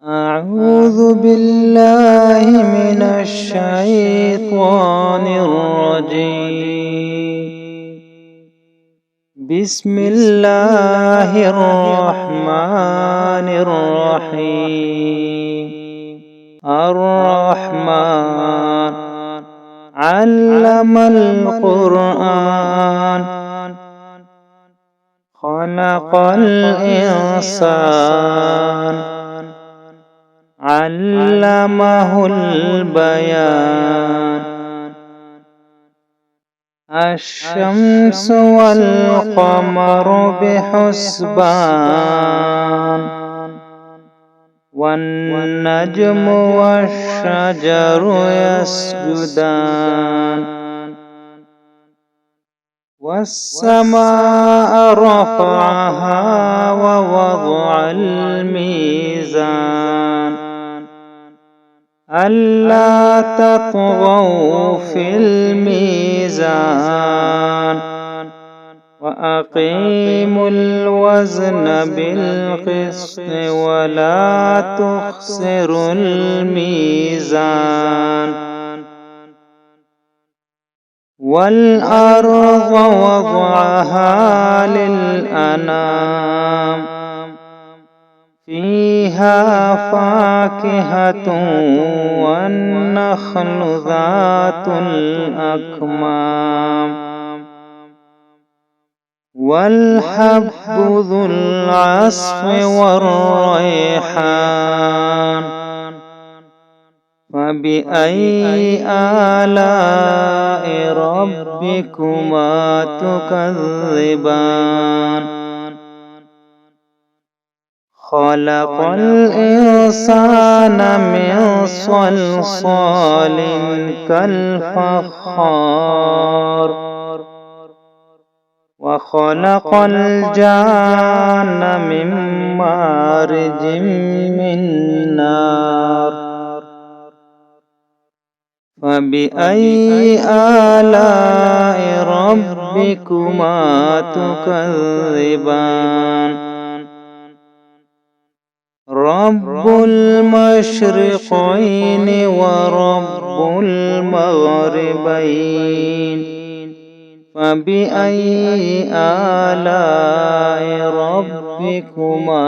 أعوذ بالله من الشيطان الرجيم. بسم الله الرحمن الرحيم. الرحمن علم القرآن خلق الإنسان علمه البيان. الشمس والقمر بحسبان والنجم والشجر يسجدان والسماء رفعها ووضع الميزان ألا تطغوا في الميزان وأقيموا الوزن بالقسط ولا تخسروا الميزان. والأرض وضعها للأنام فيها فاكهة والنخل ذات الأكمام والحب ذو العصف والريحان. فبأي آلاء ربكما تكذبان. خلق الإنسان من صلصال كالفخار وخلق الجان من مارج من نار. فبأي آلاء ربكما تكذبان. رب المشرقين ورب المغربين. فبأي آلاء ربكما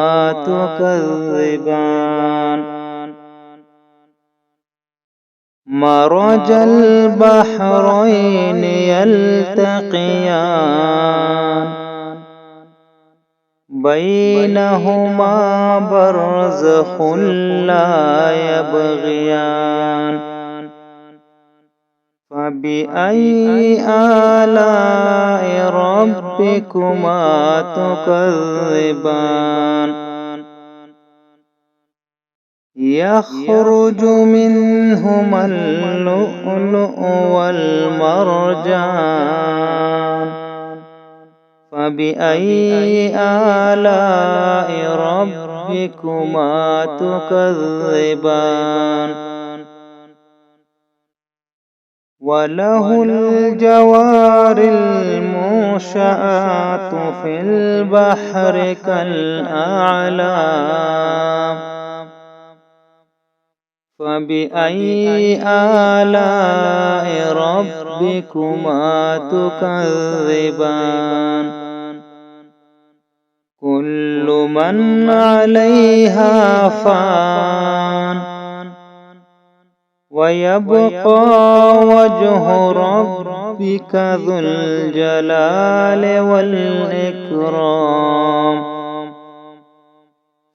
تكذبان. مرج البحرين يلتقيان بينهما برزخ لا يبغيان. فبأي آلاء ربكما تكذبان. يخرج منهما اللؤلؤ والمرجان. فبأي آلاء ربكما تكذبان. وله الجوار المنشآت في البحر كالأعلام. فبأي آلاء ربكما تكذبان. كل من عليها فان ويبقى وجه ربك ذو الجلال والإكرام.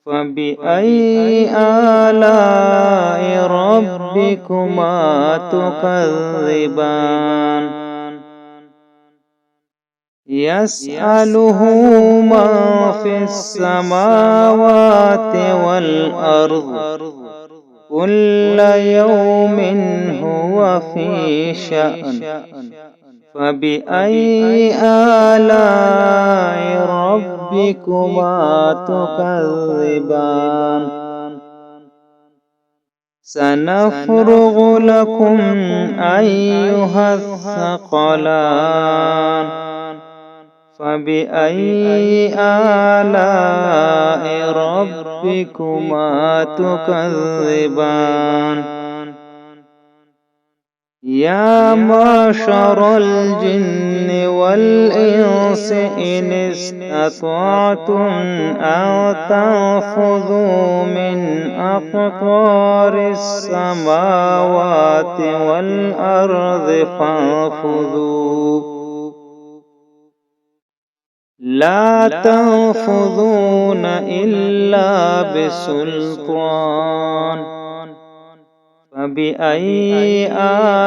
فبأي آلاء ربكما تكذبان. يسأله من في السماوات والأرض كل يوم هو في شأن. فبأي آلاء ربكما تكذبان. سنفرغ لكم أيها الثقلان فبأي آلاء ربكما تكذبان يا معشر الجن والإنس إن استطعتم أن تنفذوا من أقطار السماوات والأرض فانفذوا لا تنفذون إلا بسلطان فبأي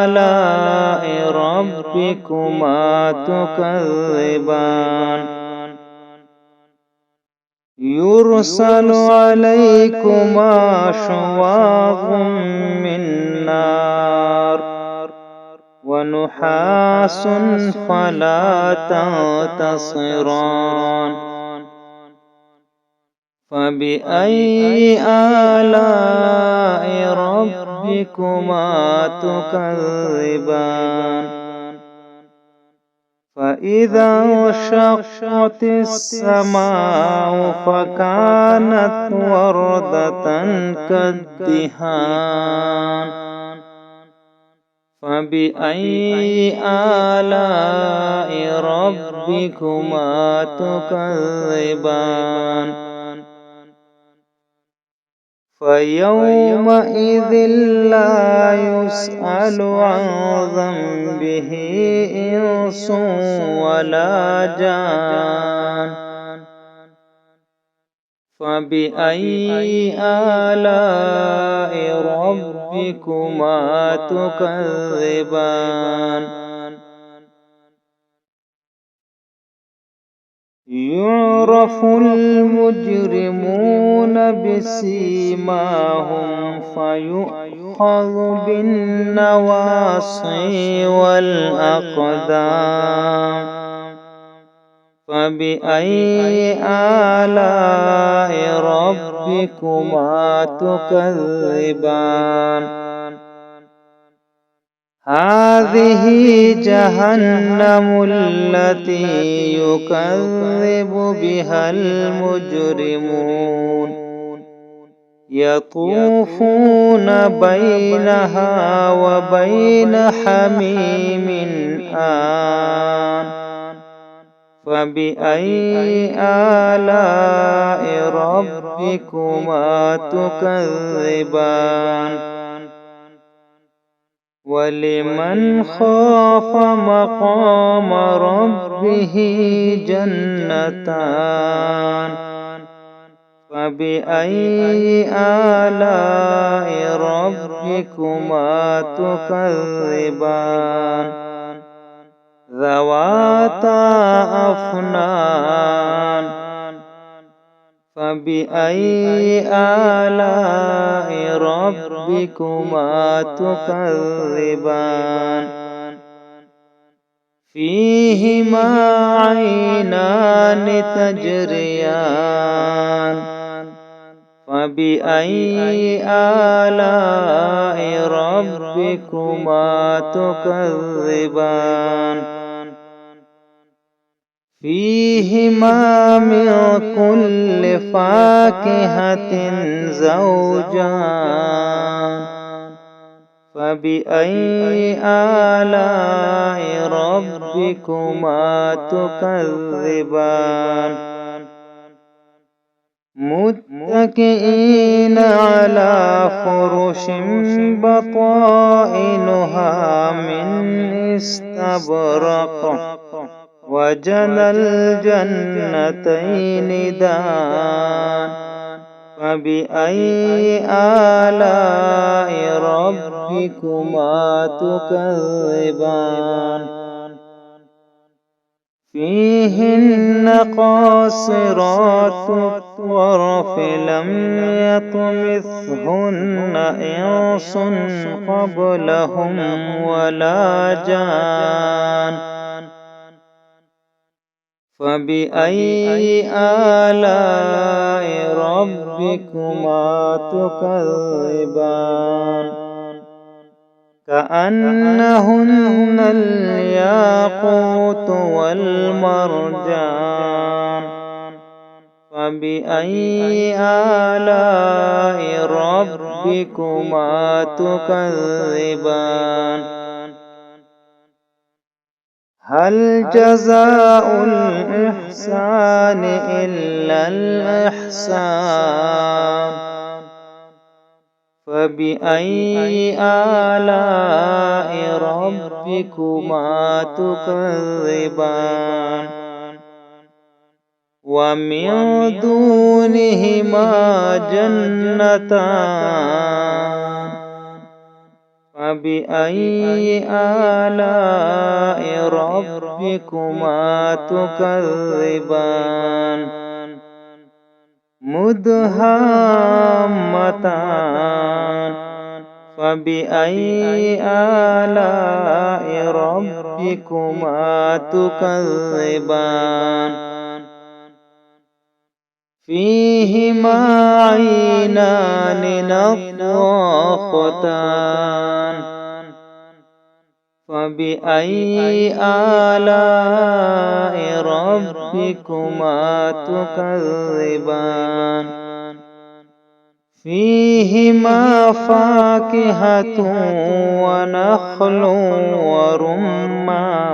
آلاء ربكما تكذبان يرسل عليكما شواظ من نار ونحاس فلا تنتصران فبأي آلاء ربكما تكذبان فإذا انشقت السماء فكانت وردة كالدهان فبأي آلاء ربكما تكذبان فيومئذ لا يسأل عن ذنبه إنس ولا جان فبأي آلاء ربكما تكذبان يعرف المجرمون بسيماهم فيؤخذ بالنواصي والأقدام فبأي آلاء ربكما تكذبان هذه جهنم التي يكذب بها المجرمون يطوفون بينها وبين حميم آن فبأي آلاء ربكما تكذبان ولمن خاف مقام ربه جنتان فبأي آلاء ربكما تكذبان ذواتا أفنان فبأي آلاء ربكما تكذبان فيهما عينان تجريان فبأي آلاء ربكما تكذبان فيهما من كل فاكهة زوجان فبأي آلاء ربكما تكذبان متكئين على فرش بطائنها من استبرق وجنى الجنتين دان فبأي آلاء ربكما تكذبان فيهن قاصرات الطرف لم يطمثهن إنس قبلهم ولا جان فبأي آلاء ربكما تكذبان كأنهن الياقوت والمرجان فبأي آلاء ربكما تكذبان هل جزاء الإحسان إلا الإحسان فبأي آلاء ربكما تكذبان ومن دونهما جنتان فبأي آلاء ربكما تكذبان مدهامتان فبأي آلاء ربكما تكذبان فيهما عينان نضاختان فبأي آلاء ربكما تكذبان فيهما فاكهة ونخل ورمان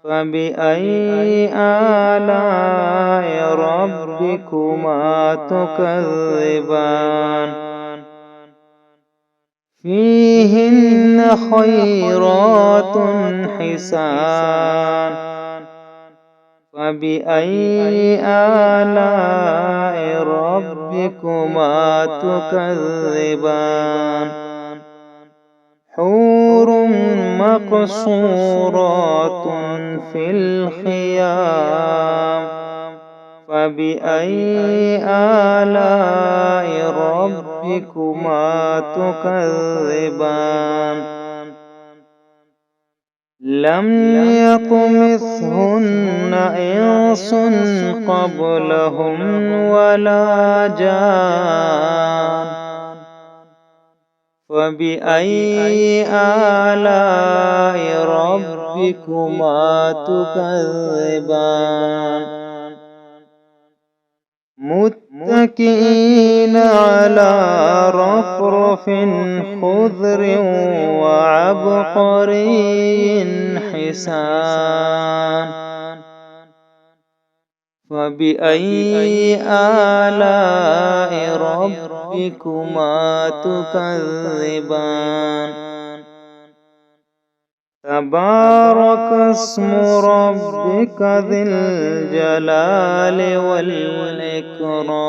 فبأي آلاء ربكما تكذبان فيهن خيرات حسان فبأي آلاء ربكما تكذبان حور مقصورات في الخيام فبأي آلاء ربكما تكذبان لم يطمثهن إنس قبلهم ولا جان فبأي آلاء ربكما تكذبان متكئين على رفرف خضر وعبقري حسان فبأي آلاء ربكما تكذبان تبارك اسم ربك ذي الجلال والإكرام